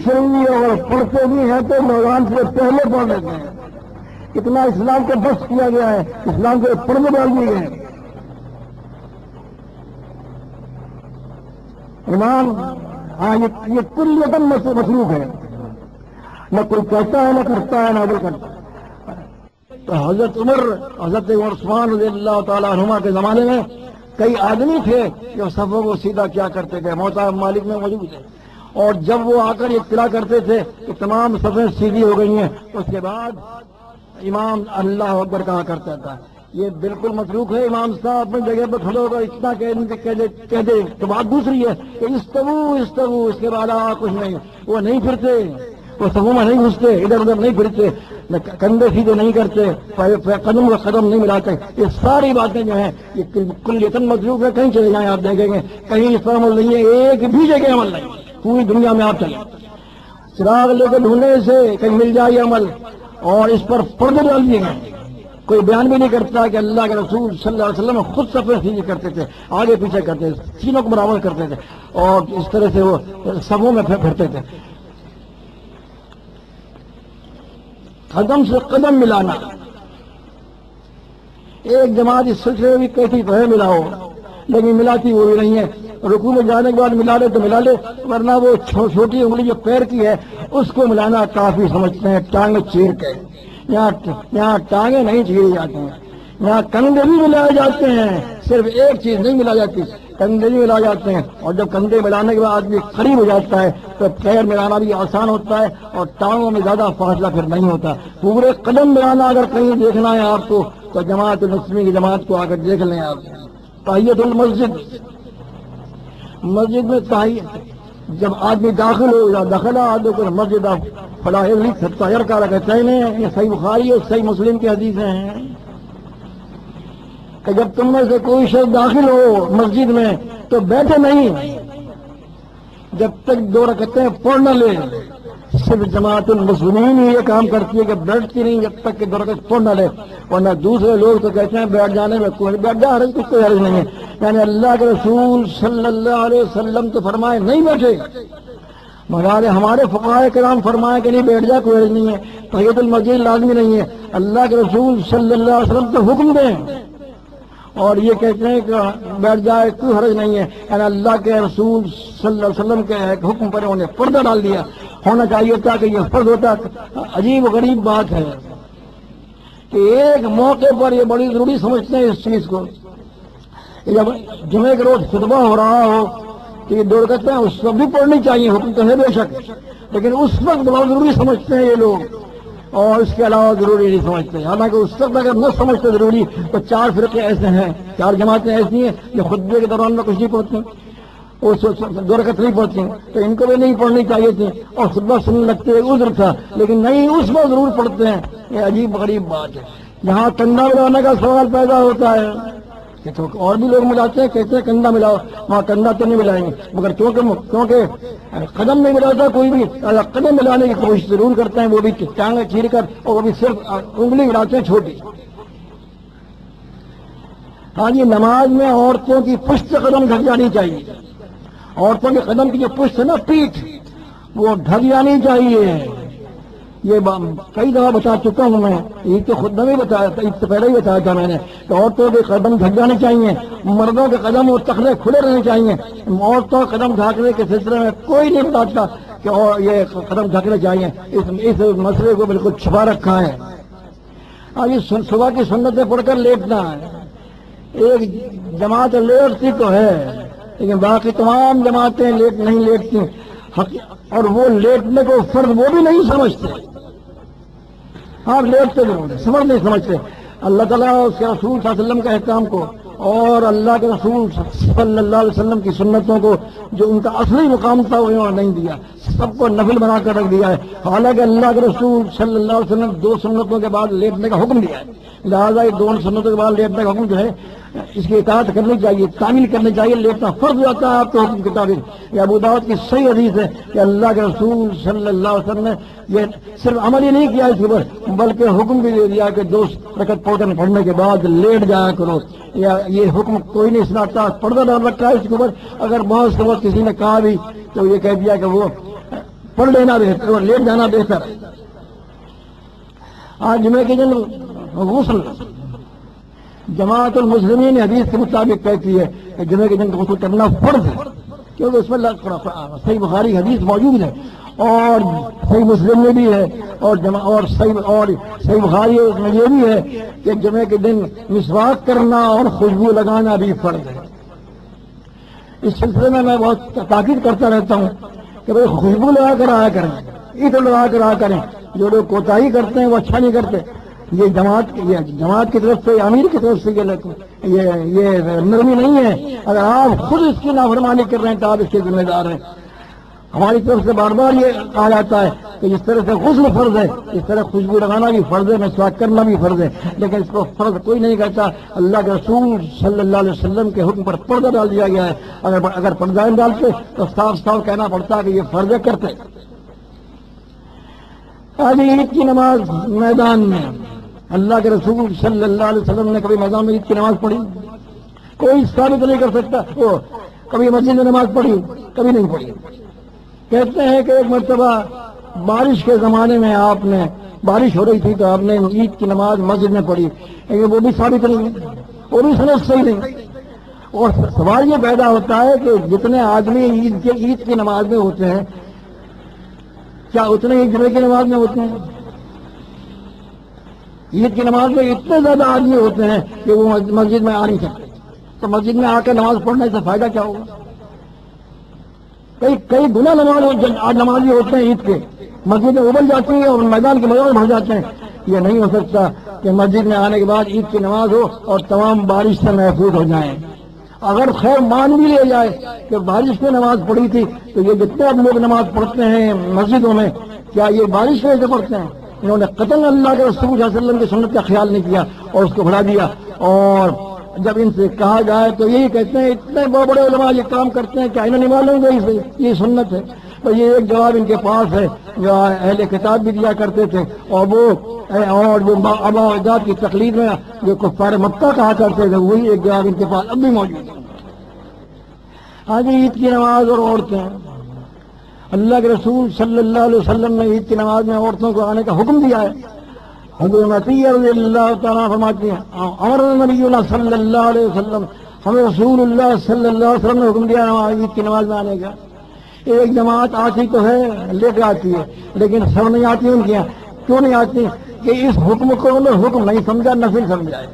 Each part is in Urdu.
شرعی اور پڑھتے بھی ہیں تو میدان سے پہلے پڑھ لیتے ہیں. اتنا اسلام کو بس کیا گیا ہے، اسلام کے پردے ڈال دیے گئے ہیں. امام یہ کلیتاً مصروف ہے، نہ کوئی کہتا ہے نہ کرتا ہے نہ عمل کرتا ہے. تو حضرت عثمان رضی اللہ تعالیٰ عنہما کے زمانے میں کئی آدمی تھے جو صفوں کو سیدھا کیا کرتے تھے، موتا مالک میں موجود تھے، اور جب وہ آ کر اطلاع کرتے تھے کہ تمام صفیں سیدھی ہو گئی ہیں، اس کے بعد امام اللہ اکبر کہا کرتا تھا. یہ بالکل متروک ہے. امام صاحب اپنی جگہ پہ کھڑے ہو کر اتنا کہہ دے تو بات دوسری ہے کہ استوو، اس کے بعد کچھ نہیں. وہ نہیں پھرتے، وہ صفوں میں نہیں گھستے، ادھر ادھر نہیں پھرتے، کندھے سیدھے نہیں کرتے، قدم کا قدم نہیں ملاتے. یہ ساری باتیں جو ہیں یہ کلیتاً متروک ہے. کہیں چلے جائیں آپ دیکھیں گے کہیں اس پر عمل نہیں ہے، ایک بھی جگہ عمل نہیں. پوری دنیا میں آپ چلیں چراغ لے کے ڈھونڈنے سے کہیں مل جائے عمل، اور اس پر پردے ڈال دیے گئے. کوئی بیان بھی نہیں کرتا کہ اللہ کے رسول صلی اللہ علیہ وسلم خود صفیں سیدھی کرتے تھے، آگے پیچھے کرتے تھے، سینوں کو برابر کرتے تھے، اور اس طرح سے وہ صفوں میں پھرتے تھے. قدم سے قدم ملانا. ایک جماعت اس سلسلے میں بھی کہتی تو ہے ملاؤ، لیکن ملاتی وہ بھی نہیں ہے. رکوع میں جانے کے بعد ملا لے تو ملا لے، ورنہ وہ چھوٹی انگلی جو پیر کی ہے اس کو ملانا کافی سمجھتے ہیں. ٹانگیں چیر کے یہاں ٹانگیں نہیں چیری جاتی ہیں، یہاں کندھے بھی ملائے جاتے ہیں. صرف ایک چیز نہیں ملا جاتی، کندھے بھی ملا جاتے ہیں. اور جب کندھے ملانے کے بعد آدمی قریب ہو جاتا ہے تو پیر ملانا بھی آسان ہوتا ہے، اور ٹانگوں میں زیادہ فاصلہ پھر نہیں ہوتا. پورے قدم ملانا اگر کہیں دیکھنا ہے آپ کو تو جماعت-ال-مسلمین کی جماعت کو آ کر دیکھ لیں. آپ تحیۃ المسجد، مسجد میں جب آدمی داخل ہو یا داخلہ آدمی مسجد فلاح تیر کا کہتے ہیں. یہ صحیح بخاری اور صحیح مسلم کی حدیثیں ہیں کہ جب تم میں سے کوئی شخص داخل ہو مسجد میں تو بیٹھے نہیں جب تک 2 رکعتیں پڑھ نہ لے. صرف جماعت-ال-مسلمین ہی یہ کام کرتی ہے کہ بیٹھتی نہیں جب تک کہ 2 رکعت پڑھ نہ لے، ورنہ دوسرے لوگ تو کہتے ہیں بیٹھ جانے میں کوئی بیٹھ جا رہی کوئی حرج نہیں ہے. یعنی اللہ کے رسول صلی اللہ علیہ وسلم تو فرمائے نہیں بیٹھے، مگر ہمارے فقہائے کرام فرمائے کہ نہیں بیٹھ جا کوئی حرج نہیں ہے. تحیۃ المسجد لازمی نہیں ہے. اللہ کے رسول صلی اللہ علیہ وسلم تو حکم دیں اور یہ کہتے ہیں کہ بیٹھ جائے کوئی حرج نہیں ہے. یعنی اللہ کے رسول صلی اللہ علیہ وسلم کے ایک حکم پر انہوں نے پردہ ڈال دیا. ہونا چاہیے تھا کہ یہ فرض ہوتا. عجیب و غریب بات ہے کہ ایک موقع پر یہ بڑی ضروری سمجھتے ہیں اس چیز کو. جب جمعے کے روز خطبہ ہو رہا ہو تو یہ 2 رکعتیں اس وقت بھی پڑھنی چاہیے، حکم تو ہے بے شک، لیکن اس وقت بہت ضروری سمجھتے ہیں یہ لوگ، اور اس کے علاوہ ضروری نہیں سمجھتے. حالانکہ اس وقت اگر نہ سمجھتے ضروری تو 4 فرقے ایسے ہیں، 4 جماعتیں ایسی ہیں جو خطبے کے دوران میں کچھ نہیں پڑھتی، وہ 2 رکعت نہیں پڑھتی ہیں، تو ان کو بھی نہیں پڑھنی چاہیے تھی اور خطبہ سننے لگتے عذر تھا، لیکن نہیں اس وقت ضرور پڑھتے ہیں. یہ عجیب غریب بات ہے. یہاں کندھا ملانے کا سوال پیدا ہوتا ہے کہ تو اور بھی لوگ ملاتے ہیں، کہتے ہیں کندھا ملاؤ، وہاں کندھا تو نہیں ملائیں گے، مگر کیونکہ قدم نہیں ملاتا کوئی بھی، قدم ملانے کی کوشش ضرور کرتے ہیں، وہ بھی ٹانگیں چیر کر، اور وہ بھی صرف انگلی ملاتے ہیں چھوٹی. ہاں جی، نماز میں عورتوں کی پشت سے قدم ڈھک جانی چاہیے. عورتوں کے قدم کی جو پشت ہے نا، پیٹھ، وہ ڈھک جانی چاہیے. یہ کئی دفعہ بتا چکا ہوں میں، عید کے خود میں بتایا تھا، عید سے پہلے ہی بتایا تھا میں نے کہ عورتوں کے قدم ڈھک جانے چاہیے، مردوں کے قدم اور تخلے کھلے رہنے چاہیے. عورتوں کے قدم ڈھانکنے کے سلسلے میں کوئی نہیں بتاتا کہ یہ قدم ڈھکنے چاہیے. اس مسئلے کو بالکل چھپا رکھا ہے. ابھی صبح کی سنتیں پڑھ کر لیٹنا ہے. ایک جماعت لیٹتی تو ہے لیکن باقی تمام جماعتیں نہیں لیٹتی، اور وہ لیٹنے کو فرض وہ بھی نہیں سمجھتے. ہاں لیٹتے ضرور ہیں، فرض نہیں سمجھتے. اللہ تعالیٰ اس کے رسول صلی اللہ علیہ وسلم کا احکام کو اور اللہ کے رسول صلی اللہ علیہ وسلم کی سنتوں کو جو ان کا اصلی مقام تھا وہ انہوں نے نہیں دیا، سب کو نفل بنا کر رکھ دیا ہے. حالانکہ اللہ کے رسول صلی اللہ علیہ وسلم 2 سنتوں کے بعد لیٹنے کا حکم دیا ہے، لہٰذا یہ 2 سنتوں کے بعد لیٹنے کا حکم جو ہے اس کی اطاعت کرنی چاہیے، تعمیل کرنی چاہیے. لیٹنا فرض ہوتا ہے آپ کے حکم کی تعمیل. یہ ابو-داؤد کی صحیح حدیث ہے کہ اللہ کے رسول صلی اللہ علیہ وسلم نے یہ صرف عمل ہی نہیں کیا اس کے اوپر، بلکہ حکم بھی دے دیا کہ 2 رکعت پڑھنے کے بعد لیٹ جایا کرو. یہ حکم کوئی نہیں سناتا، پردہ ڈال رکھا ہے اس کے اوپر. اگر بہت سے وقت کسی نے کہا بھی تو یہ کہہ دیا کہ وہ پڑھ لینا بہتر اور لیٹ جانا بہتر ہے۔ آج جمعے کے دن غسل جماعت المسلمین نے حدیث کے مطابق کہتی ہے کہ جمعے کے دن غسل کرنا فرض ہے، کیونکہ اس میں صحیح بخاری حدیث موجود ہے اور صحیح مسلم میں بھی ہے اور صحیح بخاری اس میں یہ بھی ہے کہ جمعے کے دن مسواک کرنا اور خوشبو لگانا بھی فرض ہے۔ اس سلسلے میں بہت تاکید کرتا رہتا ہوں کہ بھائی خوشبو لگا کر آیا کریں، عطر لگا کر آیا کریں۔ جو لوگ کوتاہی کرتے ہیں وہ اچھا نہیں کرتے۔ یہ جماعت کی طرف سے، امیر کی طرف سے یہ نرمی نہیں ہے۔ اگر آپ خود اس کی نافرمانی کر رہے ہیں تو آپ اس کے ذمہ دار ہیں۔ ہماری طرف سے بار بار یہ کہا جاتا ہے کہ جس طرح سے غسل فرض ہے اس طرح خوشبو لگانا بھی فرض ہے، مسواک کرنا بھی فرض ہے، لیکن اس کو فرض کوئی نہیں کہتا۔ اللہ کے رسول صلی اللہ علیہ وسلم کے حکم پر پردہ ڈال دیا گیا ہے۔ اگر پردہ نہیں ڈالتے تو صاف صاف کہنا پڑتا کہ یہ فرض کرتے۔ آج عید کی نماز میدان میں اللہ کے رسول صلی اللہ علیہ وسلم نے کبھی میدان میں عید کی نماز پڑھی؟ کوئی ثابت نہیں کر سکتا۔ وہ کبھی مسجد میں نماز پڑھی؟ کبھی نہیں پڑھی۔ کہتے ہیں کہ ایک مرتبہ بارش کے زمانے میں آپ نے، بارش ہو رہی تھی تو آپ نے عید کی نماز مسجد میں پڑھی، لیکن وہ بھی ثابت نہیں، وہ بھی سند صحیح نہیں۔ اور سوال یہ پیدا ہوتا ہے کہ جتنے آدمی عید کی نماز میں ہوتے ہیں کیا اتنے ہی جمعے کی نماز میں ہوتے ہیں؟ عید کی نماز میں اتنے زیادہ آدمی ہوتے ہیں کہ وہ مسجد میں آ نہیں سکتے، تو مسجد میں آ کے نماز پڑھنے سے فائدہ کیا ہوگا؟ کئی گنا نمازی ہوتے ہیں عید کے، مسجد میں ابل جاتی ہیں اور میدان کے میدان بھر جاتے ہیں۔ یہ نہیں ہو سکتا کہ مسجد میں آنے کے بعد عید کی نماز ہو اور تمام بارش سے محفوظ ہو جائیں۔ اگر خیر مان بھی لے جائے کہ بارش میں نماز پڑھی تھی تو یہ جتنے اب لوگ نماز پڑھتے ہیں مسجدوں میں، کیا یہ بارش میں سے پڑھتے ہیں؟ انہوں نے قطعاً اللہ کے رسول صلی اللہ علیہ وسلم کی سنت کا خیال نہیں کیا اور اس کو بڑھا دیا۔ اور جب ان سے کہا جائے تو یہی کہتے ہیں اتنے بڑے بڑے علماء یہ کام کرتے ہیں کہ انہوں نے معلوم گئی یہ سنت ہے۔ تو یہ ایک جواب ان کے پاس ہے جو اہل کتاب بھی دیا کرتے تھے، اور جو آبا و اجداد کی تقلید میں جو کفار مکہ کہا کرتے تھے، وہی ایک جواب ان کے پاس اب بھی موجود ہے۔ آج عید کی نماز اور عورتیں، اللہ کے رسول صلی اللہ علیہ وسلم نے عید کی نماز میں عورتوں کو آنے کا حکم دیا ہے۔ حضرت عطیہ رضی اللہ تعالیٰ فرماتی ہیں امر نبی اللہ صلی اللہ علیہ وسلم، ہمیں رسول اللہ صلی اللہ علیہ وسلم نے حکم دیا عید کی نماز میں آنے کا۔ ایک جماعت آتی تو ہے، لے کے آتی ہے، لیکن سب نہیں آتی ان کی۔ کیوں نہیں آتی؟ کہ اس حکم کو انہوں نے حکم نہیں سمجھا، نفل سمجھا ہے۔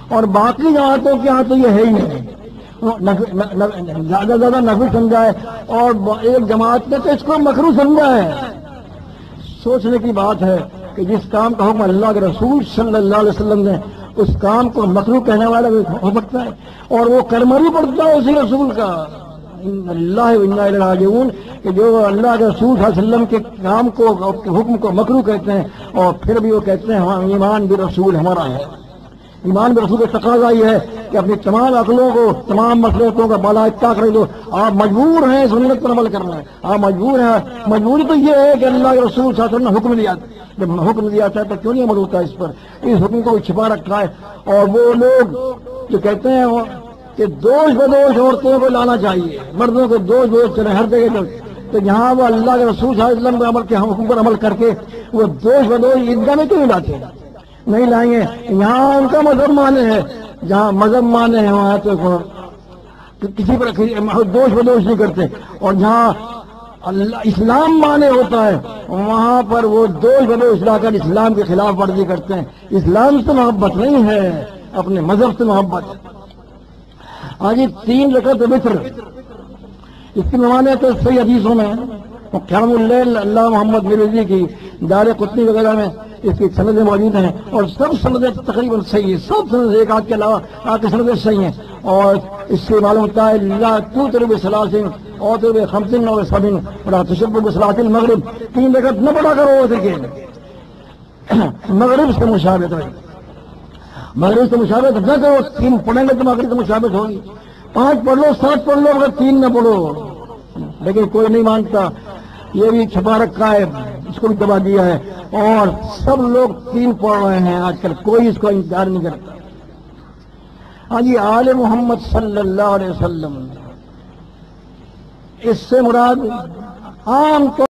اور باقی جماعتوں کے یہاں تو یہ ہے ہی نہیں، زیادہ زیادہ نفل سمجھا ہے، اور ایک جماعت نے تو اس کو مکروہ سمجھا ہے۔ سوچنے کی بات ہے کہ جس کام کا حکم اللہ کے رسول صلی اللہ علیہ وسلم نے، اس کام کو مکروہ کہنے والا بھی ہو سکتا ہے، اور وہ کلمہ بھی پڑھتا ہے اسی رسول کا، ان اللہ و انا الیہ راجعون، کہ جو اللہ کے رسول صلی اللہ علیہ وسلم کے کام کو، حکم کو مکروہ کہتے ہیں، اور پھر بھی وہ کہتے ہیں ہم ایمان بھی رسول ہمارا ہے۔ ایمان بھی رسول کا تقاضا یہ ہے کہ اپنی تمام عقلوں کو، تمام مسلکوں کا بالا اتفاق رکھ دو، آپ مجبور ہیں سنت پر عمل کرنا ہے، آپ مجبور ہیں۔ مجبوری تو یہ ہے کہ اللہ کے رسول صلی اللہ علیہ وسلم نے حکم دیا، جب حکم دیا تھا تو کیوں نہیں عمل ہوتا اس پر؟ اس حکم کو چھپا رکھا ہے۔ اور وہ لوگ جو کہتے ہیں کہ دوش بدوش عورتوں کو لانا چاہیے، مردوں کو دوش بدوش چلے ہر جگہ، تو جہاں وہ اللہ کے رسول صلی اللہ علیہ وسلم کے حکم پر عمل کر کے وہ دوش بدوش عیدگاہ میں کیوں نہیں لاتے؟ نہیں لائیں گے۔ یہاں ان کا مذہب مانے ہے، جہاں مذہب مانے ہیں وہاں تو کسی پر دوش بدوش نہیں کرتے، اور جہاں اسلام مانے ہوتا ہے وہاں پر وہ دوش بدوش لا کر اسلام کے خلاف ورزی کرتے ہیں۔ اسلام سے محبت نہیں ہے، اپنے مذہب سے محبت ہے۔ آج 3 رکعت وتر، اس کی ممانعت تو صحیح حدیثوں میں قیام اللیل اللہ محمد مرزی کی دار قطنی وغیرہ میں اس کی سندیں موجود ہیں، اور سب سندیں تقریباً صحیح ہیں، سب سندیں ایک آدھ کے علاوہ آپ کی سندیں صحیح ہیں۔ اور اس سے معلوم ہوتا ہے لا توتر بثلاث اور بخمس اور بسبع ولا تشب بصلاۃ المغرب، 3 رکعت نہ پڑھا کرو وتر کے، مغرب سے مشابہت ہے، مغرب سے مشابہت نہ کرو، 3 پڑھیں گے تو مغرب سے مشابہت ہوگی، 5 پڑھ لو 7 پڑھ لو، اگر 3 نہ پڑھو۔ لیکن کوئی نہیں مانتا، یہ بھی چھپا رکھا ہے، اس کو بھی دبا دیا ہے، اور سب لوگ 3 پڑھ رہے ہیں آج کل، کوئی اس کو انکار نہیں کرتا۔ ہاں جی، آل محمد صلی اللہ علیہ وسلم، اس سے مراد عام طور